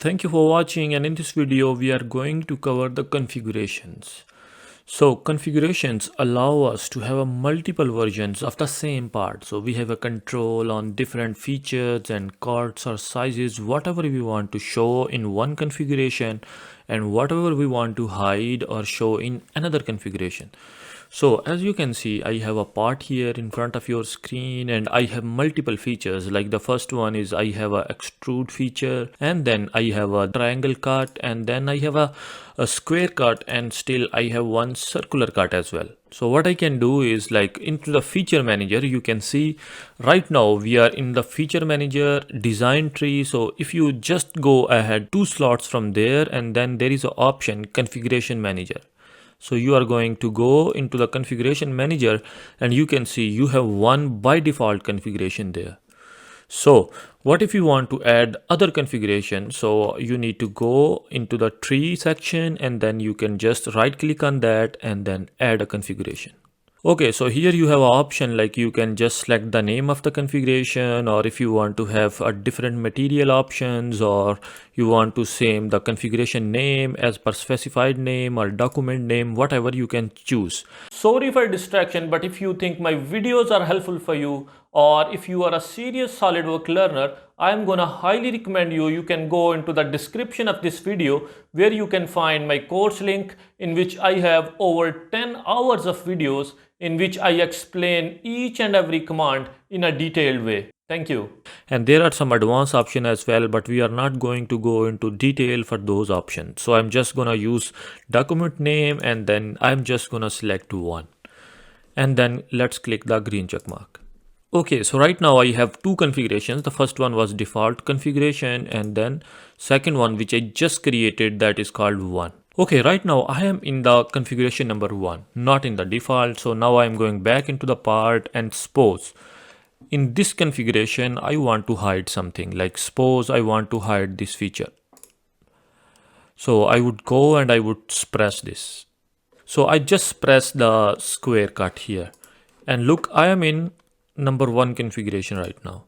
Thank you for watching, and in this video we are going to cover the configurations. So configurations allow us to have a multiple versions of the same part. So we have a control on different features and cards or sizes, whatever we want to show in one configuration and whatever we want to hide or show in another configuration. So as you can see, I have a part here in front of your screen and I have multiple features. Like the first one is I have a extrude feature, and then I have a triangle cut, and then I have a square cut, and still I have one circular cut as well. So what I can do is, like, into the feature manager, you can see right now we are in the feature manager design tree. So if you just go ahead 2 slots from there, and then there is an option configuration manager. So you are going to go into the configuration manager and you can see you have one by default configuration there. So what if you want to add other configuration? So you need to go into the tree section and then you can just right click on that and then add a configuration. Okay, so here you have an option, like you can just select the name of the configuration, or if you want to have a different material options, or you want to same the configuration name as per specified name or document name, whatever you can choose. Sorry for distraction, but if you think my videos are helpful for you, or if you are a serious SolidWorks learner, I am gonna highly recommend you can go into the description of this video where you can find my course link, in which I have over 10 hours of videos in which I explain each and every command in a detailed way. Thank you. And there are some advanced options as well, but we are not going to go into detail for those options. So I'm just gonna use document name and then I'm just gonna select one. And then let's click the green check mark. Okay, so right now I have two configurations. The first one was default configuration, and then second one which I just created, that is called 1. Okay, right now I am in the configuration number 1, not in the default. So now I am going back into the part, and suppose in this configuration I want to hide something. Like suppose I want to hide this feature. So I would go and I would press this. So I just press the square cut here, and look, I am in number 1 configuration right now.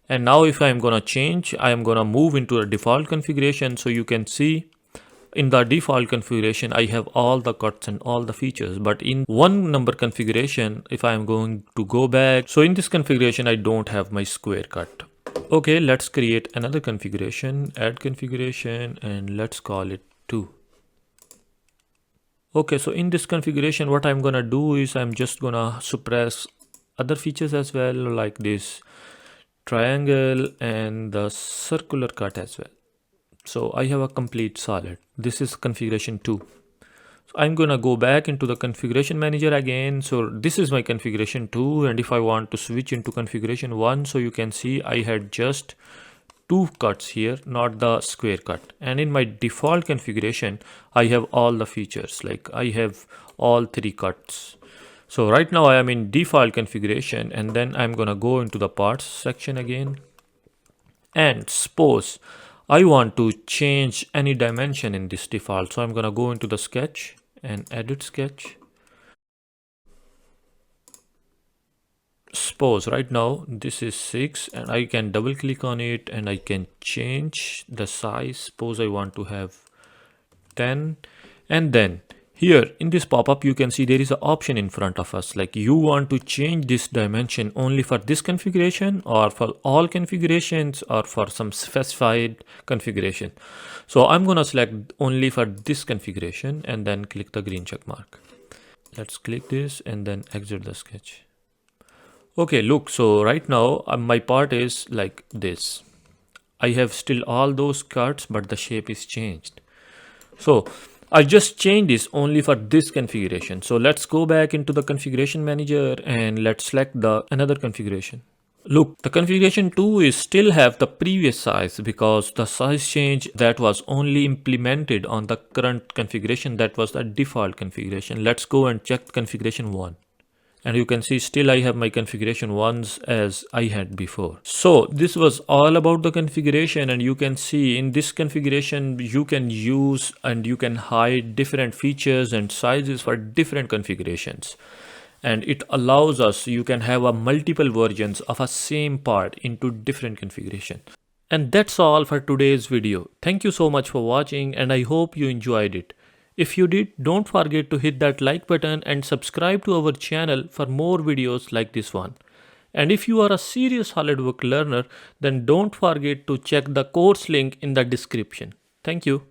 And now if I am gonna change, I am gonna move into a default configuration. So you can see in the default configuration I have all the cuts and all the features, but in 1 number configuration, if I am going to go back, so in this configuration I don't have my square cut. Okay, let's create another configuration, add configuration, and let's call it 2. Okay, so in this configuration what I'm gonna do is I'm just gonna suppress other features as well, like this triangle and the circular cut as well. So I have a complete solid. This is configuration 2. So I'm gonna go back into the configuration manager again. So this is my configuration 2, and if I want to switch into configuration 1, so you can see I had just 2 cuts here, not the square cut. And in my default configuration I have all the features, like I have all 3 cuts. So right now I am in default configuration, and then I'm gonna go into the parts section again, and suppose I want to change any dimension in this default. So I'm gonna go into the sketch and edit sketch. Suppose right now this is 6, and I can double click on it and I can change the size. Suppose I want to have 10, and then here in this pop-up you can see there is an option in front of us, like you want to change this dimension only for this configuration, or for all configurations, or for some specified configuration. So I'm gonna select only for this configuration and then click the green check mark. Let's click this and then exit the sketch. Okay, look, so right now my part is like this. I have still all those cuts, but the shape is changed. So I just changed this only for this configuration. So let's go back into the configuration manager and let's select the another configuration. Look, the configuration 2 is still have the previous size, because the size change that was only implemented on the current configuration, that was the default configuration. Let's go and check configuration 1. And you can see still I have my configuration 1s as I had before. So this was all about the configuration, and you can see in this configuration you can use and you can hide different features and sizes for different configurations. And it allows us, you can have a multiple versions of a same part into different configuration. And that's all for today's video. Thank you so much for watching and I hope you enjoyed it. If you did, don't forget to hit that like button and subscribe to our channel for more videos like this one. And if you are a serious SolidWorks learner, then don't forget to check the course link in the description. Thank you.